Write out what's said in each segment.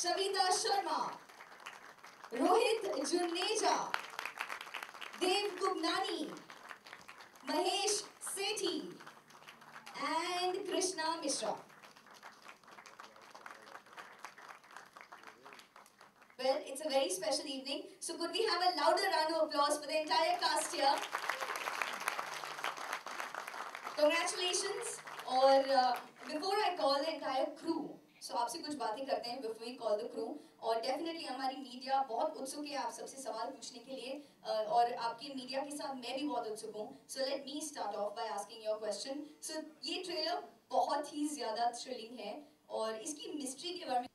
Shavita Sharma, Rohit Juneja, Dev Kugnani, Mahesh Sethi, and Krishna Mishra. Well, it's a very special evening, so could we have a louder round of applause for the entire cast here? Congratulations. और before I call the entire crew, so आपसे कुछ बातें करते हैं before we call the crew. और definitely हमारी media बहुत उत्सुक है आप सबसे सवाल पूछने के लिए और आपकी मीडिया के साथ मैं भी बहुत उत्सुक हूँ. So let me start off by asking your question. So ये ट्रेलर बहुत ही ज़्यादा थ्रिलिंग है और इसकी मिस्ट्री के बारे में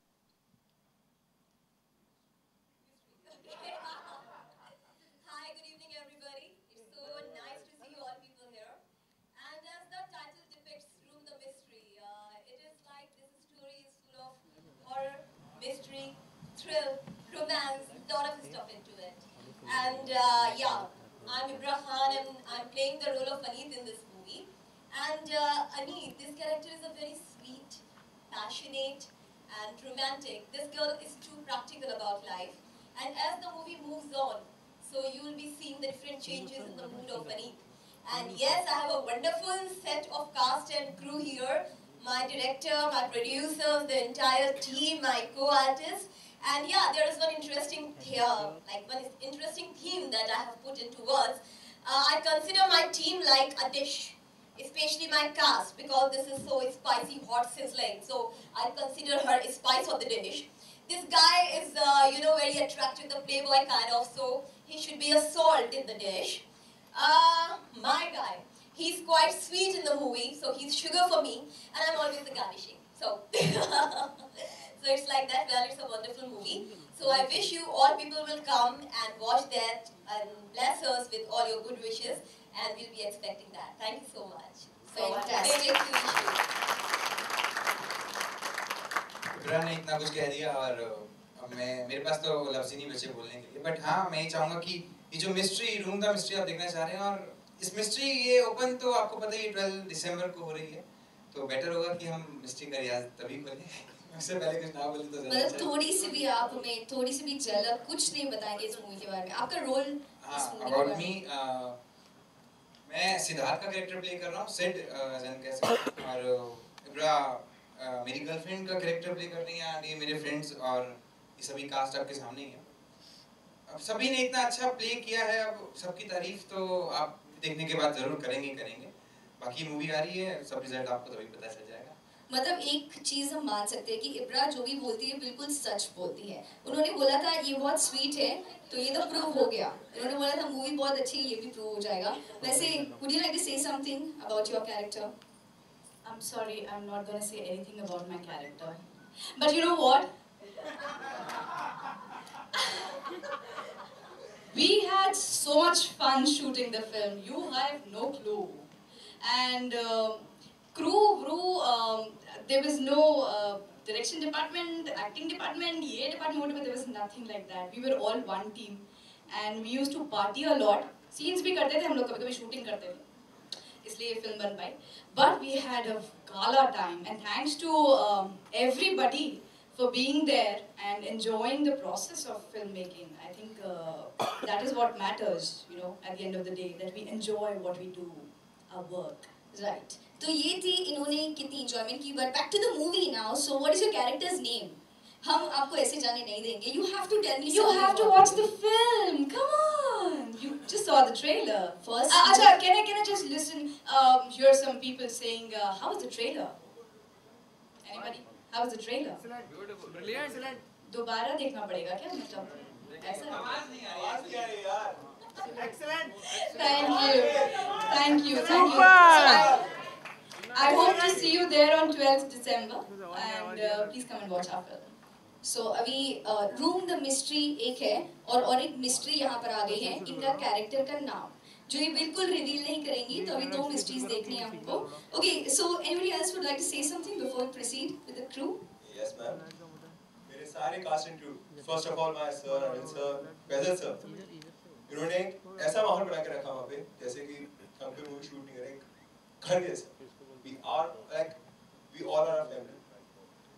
mystery, thrill, romance, lot of stuff into it. And yeah, I'm Ibra Khan and I'm playing the role of Aneet in this movie. And Aneet, this character is a very sweet, passionate and romantic. This girl is too practical about life. And as the movie moves on, so you will be seeing the different changes in the mood of Aneet. And yes, I have a wonderful set of cast and crew here. My director, my producers, the entire team, my co-artists. And yeah, there is one interesting theme that I have put into words. I consider my team like a dish, especially my cast, because this is so spicy, hot, sizzling. So I consider her a spice of the dish. This guy is, very attractive, the playboy kind of, so he should be a salt in the dish. My guy. He's quite sweet in the movie, so he's sugar for me, and I'm always the garnishing. So, so it's like that. Well, it's a wonderful movie. So I wish you all people will come and watch that and bless us with all your good wishes, and we'll be expecting that. Thank you so much. Fantastic. इब्रा ने इतना कुछ कह दिया और मेरे पास तो लफ्ज़ ही नहीं बचे बोलने के लिए. बट हाँ, मैं ये चाहूँगा कि ये जो मिस्ट्री रूम द मिस्ट्री आप देखना चाह रहे हैं और इस मिस्ट्री ये ओपन तो आपको पता ही 12 दिसंबर को हो रही है, तो बेटर होगा कि हम मिस्ट्री का रियाज तभी करें. उससे पहले कुछ ना बोले तो ज़्यादा. मतलब थोड़ी सी भी आप हमें थोड़ी सी भी झलक कुछ नहीं बताएंगे इस मूवी के बारे में. आपका रोल इस मूवी अबाउट मी, मैं सिद्धार्थ का कैरेक्टर प्ले कर रहा हूँ, सिड जन कह सकते हैं, और इब्रा मेरी गर्लफ्रेंड का कैरेक्टर प्ले कर रही है. ये मेरे फ्रेंड्स और ये सभी कास्ट आपके सामने ही है. अब सभी ने इतना अच्छा प्ले किया है, अब सबकी तारीफ तो आप देखने के बाद जरूर करेंगे. बाकी मूवी आ रही है, सब रिजल्ट आपको तभी पता चल जाएगा. मतलब एक चीज हम मान सकते हैं कि इब्रा जो भी बोलती है बिल्कुल सच बोलती है. उन्होंने बोला था ये बहुत स्वीट है, तो ये तो प्रूव हो गया. उन्होंने बोला था मूवी बहुत अच्छी है, ये भी प्रूव हो जाएगा. वैसे would you like to say something about your character? I'm sorry, I'm not gonna say anything about my character. But you know what? We had so much fun shooting the film. You have no clue. And crew, there was no direction department, acting department, ये department, there was nothing like that. We were all one team, and we used to party a lot. Scenes भी करते थे हम लोग, कभी-कभी shooting करते थे. इसलिए ये film बन पाई. But we had a gala time, and thanks to everybody for being there and enjoying the process of filmmaking. I think that is what matters, at the end of the day, that we enjoy what we do, our work. Right. तो ये थी इन्होंने कितनी enjoyment की. But back to the movie now. So what is your character's name? हम आपको ऐसे जाने नहीं देंगे. You have to tell me. You have to watch the film. Come on. You just saw the trailer. First. Acha, can I just listen? Hear some people saying, how was the trailer? Anybody? How was the trailer? Excellent. Beautiful. Brilliant. Excellent. दोबारा देखना पड़ेगा क्या मतलब? ऐसा? आवाज नहीं आ रही यार. Excellent. Thank you. So I hope to see you there on 12th December, and please come and watch our film. So अभी रूम द मिस्ट्री एक है और एक मिस्ट्री यहाँ पर आ गई है. इनका कैरेक्टर का नाम जो ये बिल्कुल रिवील नहीं करेंगी, तो अभी 2 मिस्ट्रीज देखनी है हमको. Okay, so anybody else would like to say something before we proceed with the crew? Yes, ma'am. मेरे सारे cast and crew. First of all, my sir, Arvind sir, Faisal sir. इन्होंने ऐसा माहौल बना के रखा वहाँ पे, जैसे कि हम कोई मूवी शूट नहीं कर रहे, घर जैसा. We all are a family.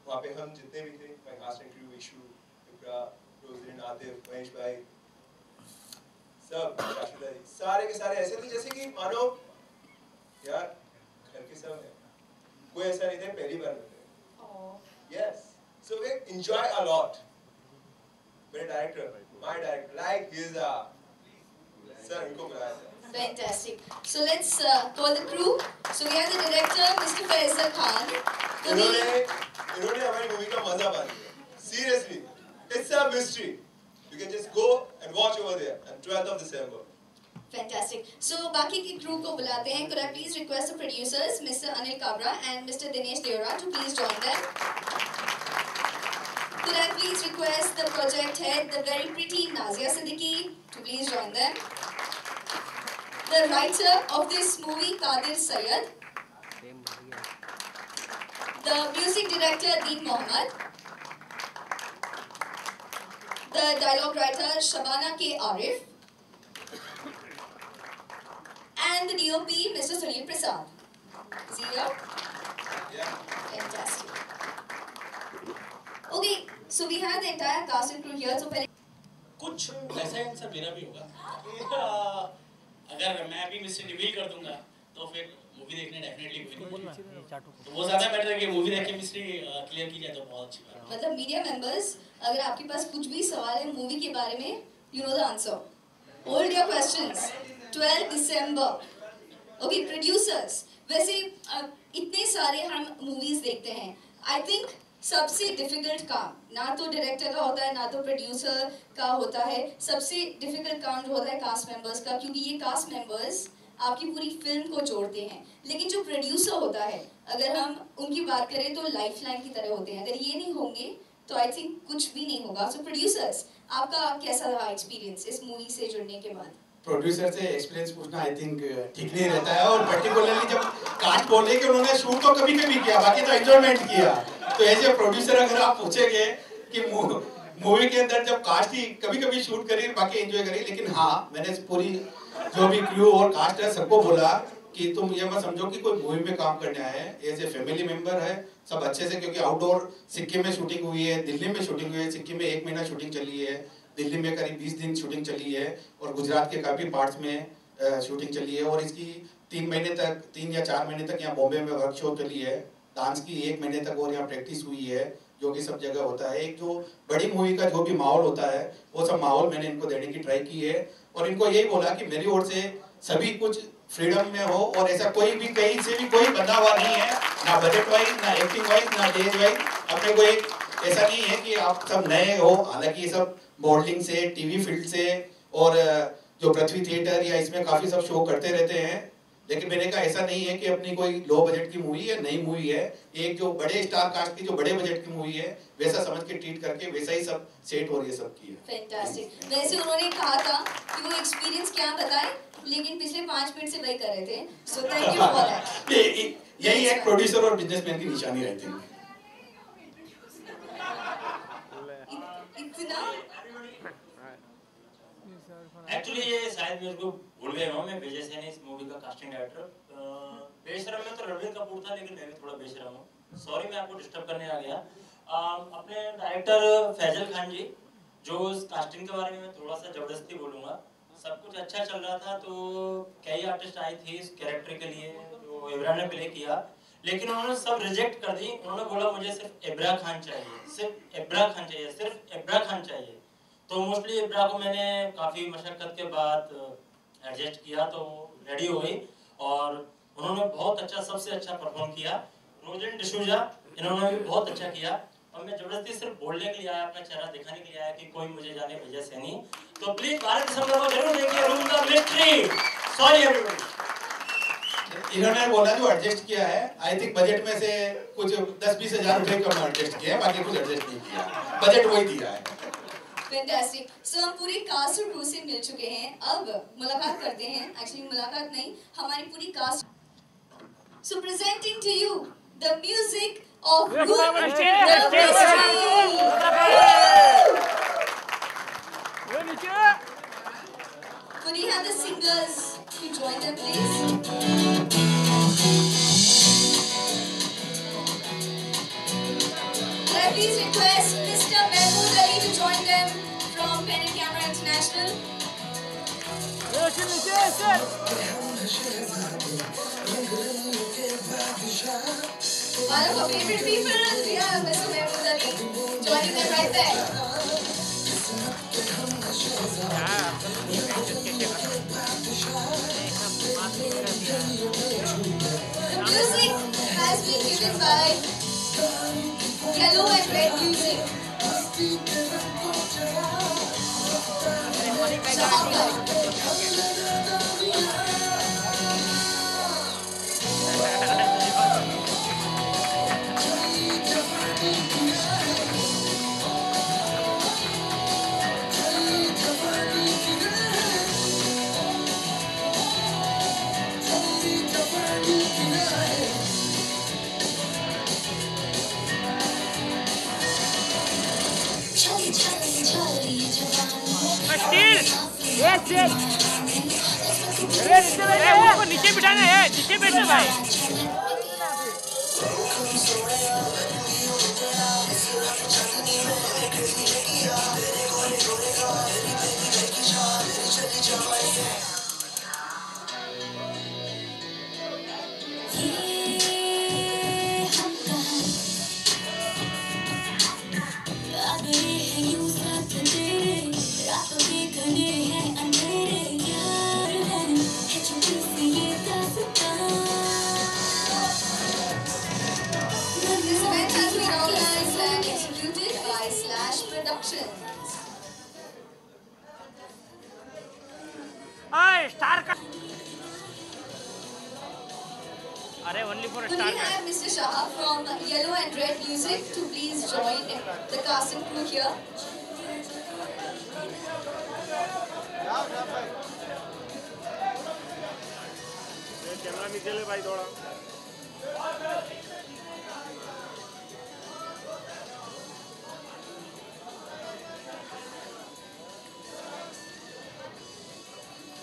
वहाँ पे हम जितने भी थे, my cast and crew, Ishu, Ibra, Roslyn, Atif, Mahesh भाई, सब शाश्वता जी, सारे के सारे ऐसे थे जैसे कि मानो यार घर के सब हैं, कोई ऐसा नहीं था पहली बार मिलते। Yes, so we enjoy a lot. मेरे director, my director, like he is a sir, इनको बुलाया था। Fantastic. So let's call the crew. So we have the director, Mr. Faisal Khan. इन्होंने हमारी मूवी का मजा बांध दिया। Seriously, it's a mystery. You can just go and watch over there on 12th of December. Fantastic. So बाकी की crew को बुलाते हैं. Could I please request the producers, Mr. Anil Kabra and Mr. Dinesh Deora, to please join them. Could I please request the project head, the very pretty Nazia Siddiqui, to please join them. The writer of this movie, Qadir Syed. The music director, Deep Mohammed. The dialogue writer, Shabana K. Arif. And the DOP, Mr. Sunil Prasad. Is he here? Yeah. Fantastic. Okay, so we have the entire cast and crew here. So पहले कुछ वैसा answer मेरा भी होगा कि अगर मैं अभी मिस्टर रिवील कर दूंगा तो फिर मूवी देखने डेफिनेटली कोई नहीं, तो वो ज्यादा बेटर है कि मूवी देख के मिस्ट्री क्लियर की जाए तो बहुत अच्छी बात है। मतलब मीडिया मेंबर्स, अगर आपके पास कुछ भी सवाल है मूवी के बारे में, you know the answer. Hold your questions. 12 December. Okay, producers. वैसे इतने सारे हम मूवीज देखते हैं. I think सबसे डिफिकल्ट काम ना तो डायरेक्टर का होता है ना तो प्रोड्यूसर का होता है, सबसे डिफिकल्ट काम जो होता है कास्ट मेंबर्स का, क्योंकि ये कास्ट मेंबर्स आपकी पूरी फिल्म को जोड़ते हैं। लेकिन जो प्रोड्यूसर होता है, अगर हम उनकी बात करें तो लाइफलाइन की तरह होते हैं, अगर ये नहीं होंगे तो आई थिंक कुछ भी नहीं होगा। सो प्रोड्यूसर्स, आपका कैसा रहा एक्सपीरियंस इस मूवी से जुड़ने के बाद? प्रोड्यूसर से एक्सपीरियंस पूछना आई थिंक ठीक नहीं रहता है, और पर्टिकुलरली जब कास्ट बोले कि उन्होंने शूट तो कभी कभी किया, बाकी तो एंजॉयमेंट किया, तो एज ए प्रोड्यूसर अगर आप पूछेंगे कि मूवी के अंदर जब कास्ट ही कभी कभी शूट करी बाकी एंजॉय करी, लेकिन हाँ मैंने पूरी जो भी क्रू और कास्ट है सबको बोला कि तुम ये मत समझो कि कोई मूवी में काम करने आए हैं, एज ए फैमिली मेंबर है सब अच्छे से, क्योंकि आउटडोर सिक्किम में शूटिंग हुई है, दिल्ली में शूटिंग हुई है, सिक्किम में 1 महीना शूटिंग चली है, दिल्ली में करीब 20 दिन शूटिंग चली है, और गुजरात के काफ़ी पार्ट्स में शूटिंग चली है, और इसकी 3 महीने तक 3 या 4 महीने तक यहाँ बॉम्बे में वर्कशॉप चली है, डांस की 1 महीने तक और यहाँ प्रैक्टिस हुई है, जो कि सब जगह होता है। एक जो बड़ी मूवी का जो भी माहौल होता है वो सब माहौल मैंने इनको देने की ट्राई की है, और इनको यही बोला कि मेरी ओर से सभी कुछ फ्रीडम में हो, और ऐसा कोई भी कहीं से भी कोई बंधा हुआ नहीं है, ना बजट वाइज, ना एक्टिंग वाइज, ना डेज वाइज। अपने को एक ऐसा नहीं है कि आप सब नए हो, हालांकि ये सब मॉडलिंग से, टीवी फील्ड से, और जो पृथ्वी थिएटर या इसमें काफी सब शो करते रहते हैं, लेकिन मैंने कहा ऐसा नहीं है कि अपनी कोई लो बजट की मूवी है, नई मूवी है, एक जो बड़े स्टार कास्ट की जो बड़े बजट की मूवी है वैसा समझ के ट्रीट करके वैसा ही सब सेट और ये सब की है। फैंटास्टिक। वैसे उन्होंने कहा था कि वो एक्सपीरियंस क्या बताए, लेकिन पिछले 5 मिनट से वही कर रहे थे, so thank you for that. यही एक प्रोड्यूसर और बिजनेसमैन की निशानी रहती है। इतना एक्चुअली ये शायद मेरे को भूल गया हूँ, मैं विजय सैनी इस मूवी का कास्टिंग डायरेक्टर। बेशरम में तो रणवीर कपूर था, लेकिन मैं भी थोड़ा बेशरम हूँ, सॉरी मैं आपको डिस्टर्ब करने आ गया। अपने डायरेक्टर फैजल खान जी, जो इस कास्टिंग के बारे में मैं थोड़ा सा जबरदस्ती बोलूँगा, सब कुछ अच्छा चल रहा था तो कई आर्टिस्ट आई थी इस कैरेक्टर के लिए जो इब्रा ने प्ले किया, लेकिन उन्होंने सब रिजेक्ट कर दी। उन्होंने बोला मुझे सिर्फ इब्रा खान चाहिए, सिर्फ इब्रा खान चाहिए, सिर्फ इब्रा खान चाहिए। तो मोस्टली इब्रा को मैंने काफ़ी मशक्क़त के बाद एडजस्ट किया तो रेडी हो गई, और उन्होंने बहुत अच्छा, सबसे अच्छा परफॉर्म किया। रोजलिन डिसूजा इन्होंने भी बहुत अच्छा किया, और मैं जबरदस्ती सिर्फ बोलने के लिए आया, अपना चेहरा दिखाने के लिए आया कि कोई मुझे जाने विजय सैनी। तो प्लीज 12 दिसंबर को जरूर देखिए room the mystery. Sorry everybody. इन्होंने बोला जो एडजस्ट किया है, आई थिंक बजट में से कुछ 10-20 हज़ार रुपए कम एडजस्ट किया है, बाकी कुछ एडजस्ट नहीं किया, बजट वही दिया है। फैंटास्टिक। सो हम पूरी कास्ट और क्रू से मिल चुके हैं, अब मुलाकात करते हैं। एक्चुअली मुलाकात नहीं, हमारी पूरी cast. So presenting to you the music of good the mystery. Could we have the singers to join them, please? please request Mr. Mahmood Ali to join them from Pen and Camera International. One of our favorite people, we have Mr. Mahmood Ali joining them right there. The music has been given by Yellow and Red Music. नीचे बिठाना है, नीचे बैठना भाई। Star का अरे only for Could star we have Mr. Shah from Yellow and Red Music to please join the cast and crew here? Camera नीचे ले भाई थोड़ा।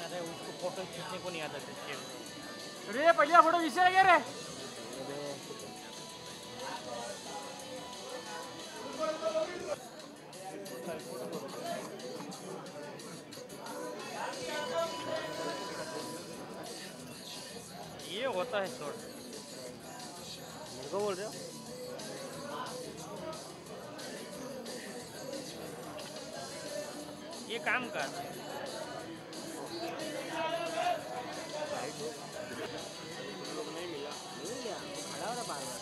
अरे उसको फोटो खींचने को नहीं आता खींचे। अरे पहले फोटो खींचे लगे रे। ये होता है शॉट। मेरे को बोल रहे हो? ये काम कर। नहीं मिला। खड़ा हो रहा बार-बार।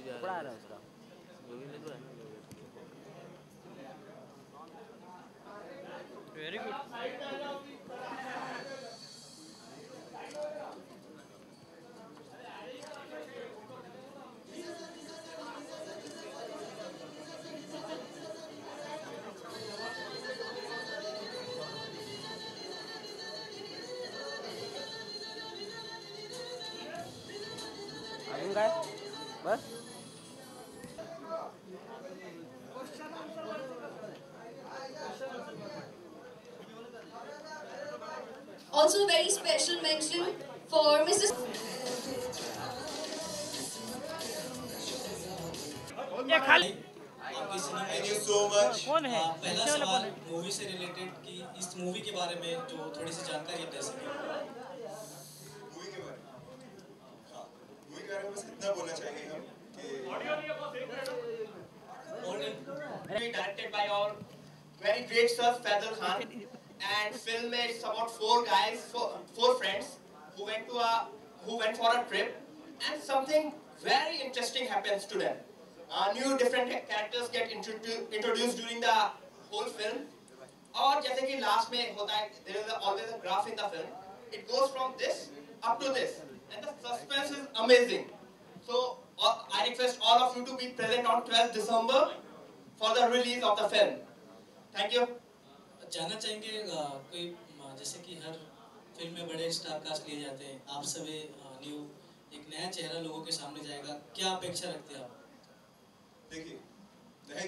टुकड़ा आ रहा है उसका। जो भी मिल रहा है। Very good. बस Also very special mention for Mrs. ये खाली Thank you so much. कौन है? पहला सवाल मूवी से रिलेटेड कि इस मूवी के बारे में जो थोड़ी सी जानकारी दे सके। मूवी के बारे में, हाँ, मूवी के बारे में बस इतना बोलना चाहेंगे हम कि directed by our very great sir Faizal Khan, and film is about four friends who went for a trip, and something very interesting happens to them. New different characters get introduced during the whole film. और जैसे कि last में होता है, there is always a graph in the film. It goes from this up to this, and the suspense is amazing. So I request all of you to be present on 12th December for the release of the film. Thank you. जानना चाहेंगे कोई जैसे कि हर film में बड़े star cast लिए जाते हैं, आप सभी न्यू एक नया चेहरा लोगों के सामने जाएगा, क्या अपेक्षा रखते हैं आप? देखिए, नया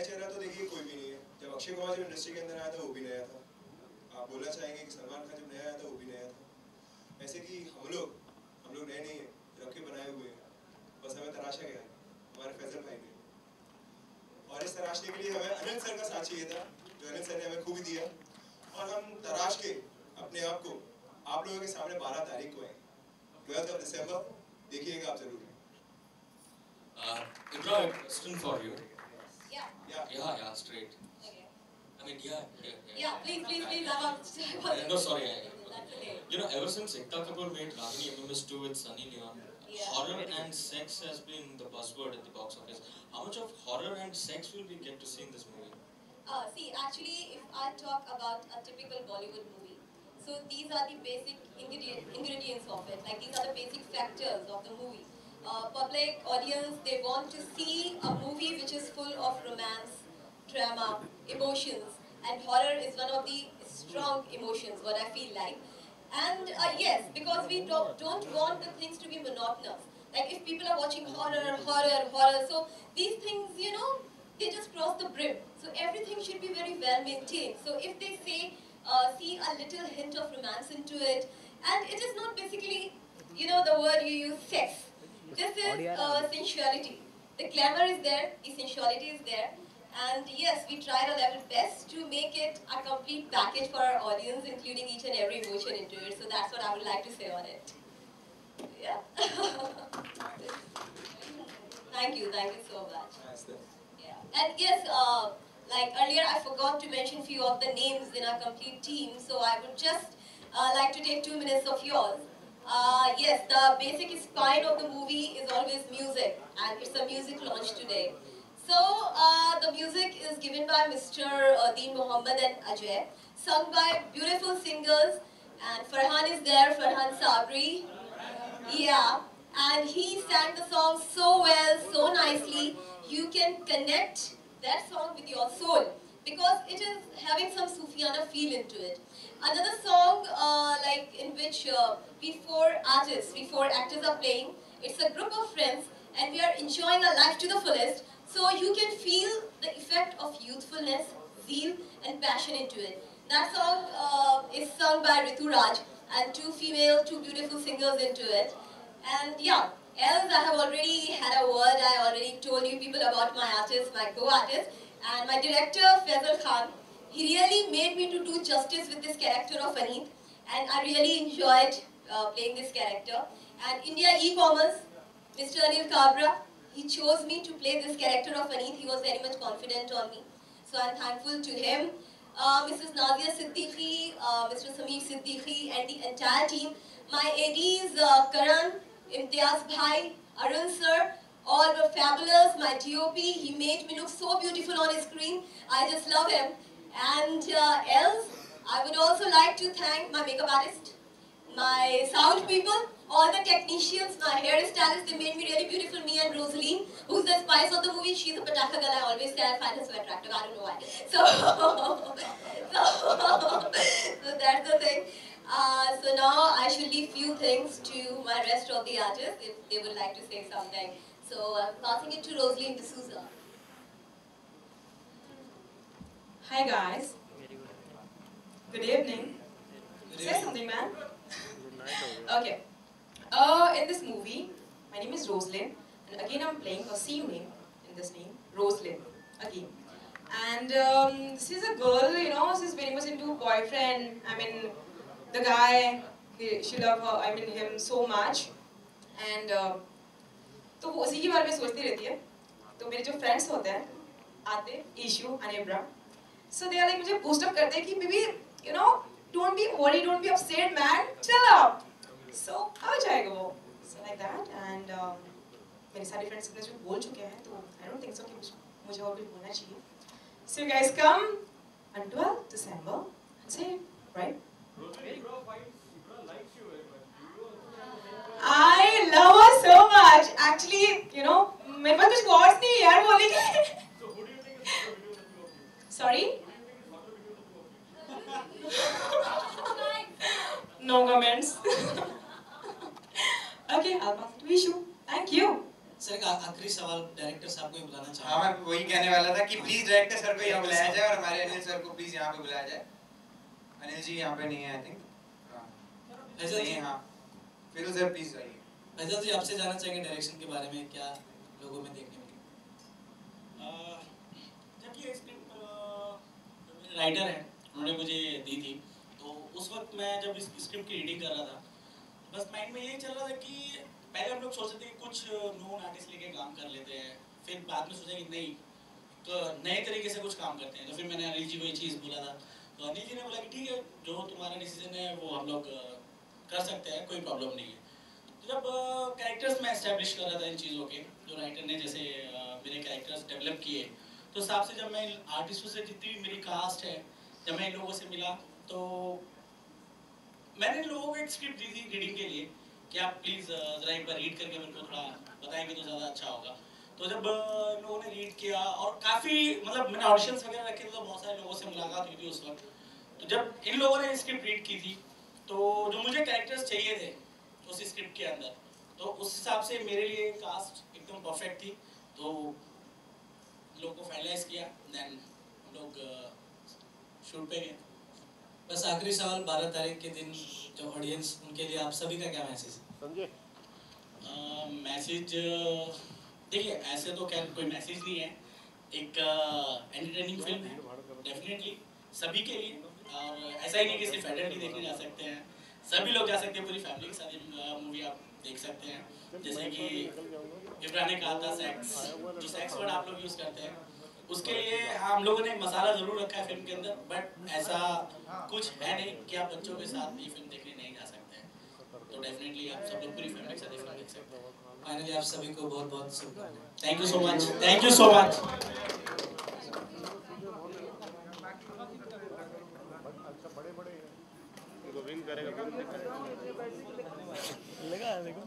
चेहरा तो देखिए कोई भी नहीं है। जब अक्षय कुमार जब इंडस्ट्री के अंदर आया था वो भी नया था। आप बोलना चाहेंगे कि सलमान खान जब नया आया था वो भी नया था। ऐसे कि हम लोग नए नहीं हैं, रब के बनाए हुए हैं। बस हमें तराशा गया है हमारे फैजल भाई ने। तराशने के लिए हमें अनिल सर का साथ चाहिए था, जो अनिल सर ने हमें खूबी दिया, और हम तराश के अपने आप को आप लोगों के सामने 12 तारीख को आएंगे, 12th of December, देखिएगा आप जरूर। Ibra, question for you. Yeah, straight. okay. I mean, Yeah, please, No, sorry. That's okay. You know, ever since Ekta Kapoor made Ragini MMS 2 with Sunny Leon, horror and sex has been the buzzword at the box office. How much of horror and sex will we get to see in this movie? See, actually, if I talk about a typical Bollywood movie, so these are the basic ingredients of it. Like, these are the basic factors of the movie. Public audience, they want to see a movie which is full of romance, drama, emotions, and horror is one of the strong emotions, what I feel like. And yes, because we don't want the things to be monotonous. Like, if people are watching horror, so these things, you know, they just cross the brim. So everything should be very well maintained. So if they say, see a little hint of romance into it, and it is not basically, you know, the word you use, sex. This is sensuality. The glamour is there, the sensuality is there. And yes, we tried our level best to make it a complete package for our audience, including each and every emotion into it. So that's what I would like to say on it. Yeah. Thank you so much. Yeah. And yes, like earlier I forgot to mention few of the names in our complete team, so I would just like to take 2 minutes of yours. Yes, the basic spine of the movie is always music, and it's a music launch today. So, the music is given by Mr. Deen Mohammed and Ajay, sung by beautiful singers, and Farhan is there, Farhan Sabri. Yeah, and he sang the song so well, so nicely. You can connect that song with your soul, because it is having some Sufiana feel into it. Another song, like in which we four actors are playing. It's a group of friends, and we are enjoying our life to the fullest. So you can feel the effect of youthfulness, zeal, and passion into it. That song is sung by Ritu Raj, and two beautiful singers into it. And yeah, else I have already had a word. I already told you people about my artist, my co-artist, and my director Faisal Khan. He really made me to do justice with this character of Aneet, and I really enjoyed playing this character. And India E-Commerce, Mr. Anil Kabra, he chose me to play this character of Aneet. He was very much confident on me, so I'm thankful to him. Mrs. Nadia Siddiqui, Mr. Sameer Siddiqui, and the entire team. My ADs, Karan, Imtiaz Bhai, Arun sir, all were fabulous. My DOP, he made me look so beautiful on his screen. I just love him. And else, I would also like to thank my makeup artist, my sound people, all the technicians, my hairstylists. They made me really beautiful. Me and Rosaline, who's the spice of the movie. She's a pataka girl. I always say I find her so attractive. I don't know why. So that's the thing. So now I should leave few things to my rest of the artists if they would like to say something. So I'm passing it to Rosaline D'Souza. Hi guys. Good evening. Say something, man. Okay. In this movie, my name is Rosaline, and again I'm playing a same name in this name, Rosaline, again. And this is a girl, you know, she's very much into boyfriend. I mean, the guy, she loves her, I mean him so much. And तो वो उसी के बारे में सोचती रहती है. तो मेरे जो friends होते हैं, आते, Ishu, Anebra. So they are like मुझे boost up करते हैं कि baby, you know, don't be worried, don't be upset, man, chill out. So आ जाएगा वो. So like that, and मेरे सारे friends इतने जो बोल चुके हैं, तो I don't think so कि मुझे और कुछ बोलना चाहिए. So you guys come on 12th December and say it, right? I love her so much. Actually, you know, मेरे पास कुछ words नहीं है यार बोलने के. Sorry? No comments. Okay, I'll pass it to Ishu. Thank you. Sir एक आखिरी सवाल डायरेक्टर साहब को ही बुलाना चाहूँगा. हाँ, मैं वही कहने वाला था कि प्लीज डायरेक्टर सर को यहाँ बुलाया जाए और हमारे अनिल सर को प्लीज यहाँ पे बुलाया जाए. अनिल जी यहाँ पे नहीं है, आई थिंक. फैजल जी, हाँ. फिर सर प्लीज आइए. फैजल जी आपसे जानना चाहेंगे डायरेक्शन के बारे में, क्या लोगों में देखने मिली? राइटर हैं, उन्होंने मुझे दी थी। तो उस वक्त मैं जब इस स्क्रिप्ट की रीडिंग कर रहा था, बस माइंड में यही चल रहा था कि पहले हम लोग सोचते थे कि कुछ नोन आर्टिस्ट लेके काम कर लेते हैं, फिर बाद में सोचा कि नहीं, तो नए तरीके से कुछ काम करते हैं। तो फिर मैंने अनिल जी को ये चीज़ बोला था, तो अनिल जी ने बोला कि ठीक है, जो तुम्हारा डिसीजन है वो हम लोग कर सकते हैं, कोई प्रॉब्लम नहीं है। तो जब कैरेक्टर्स मैं एस्टैब्लिश कर रहा था इन चीज़ों के, जो राइटर ने जैसे मेरे कैरेक्टर्स डेवलप किए, तो हिसाब से जब मैं आर्टिस्टों से, जितनी भी मेरी कास्ट है, जब मैं इन लोगों से मिला, तो मैंने इन लोगों को एक स्क्रिप्ट दी थी रीडिंग के लिए कि आप प्लीज़ ज़रा एक बार रीड करके मेरे को थोड़ा बताएंगे तो ज़्यादा अच्छा होगा। तो जब लोगों ने रीड किया और काफ़ी मतलब मैंने ऑडिशंस वगैरह रखे थे, तो बहुत सारे लोगों से मुलाकात हुई थी उस वक्त। तो जब इन लोगों ने स्क्रिप्ट रीड की थी, तो जो मुझे कैरेक्टर्स चाहिए थे उस स्क्रिप्ट के अंदर, तो उस हिसाब से मेरे लिए कास्ट एकदम परफेक्ट थी। तो लोगों को फाइनलाइज किया, देन हम लोग शूट पे गए। बस आखिरी सवाल, 12 तारीख के दिन जो ऑडियंस, उनके लिए आप सभी का क्या मैसेज है? मैसेज देखिए, ऐसे तो क्या कोई मैसेज नहीं है, एक एंटरटेनिंग फिल्म है डेफिनेटली सभी के लिए, और ऐसा ही नहीं कि सिर्फ एडल्ट ही देखने जा सकते हैं, सभी लोग जा सकते हैं, पूरी फैमिली के साथ ये मूवी आप देख सकते हैं। जैसे कि इब्रान ने कहा था सेक्स, जो सेक्स वर्ड आप लोग यूज़ करते हैं, उसके लिए हम लोगों ने मसाला ज़रूर रखा है फिल्म के अंदर, बट ऐसा कुछ है नहीं कि आप बच्चों के साथ ये फिल्म देखने नहीं जा सकते हैं। तो डेफिनेटली आप सब लोग पूरी फैमिली के साथ ये फिल्म देख सकते हैं। फाइनली आप सभी को बहुत बहुत शुभकामनाएं। Thank you so much, thank you so much. लगा देखो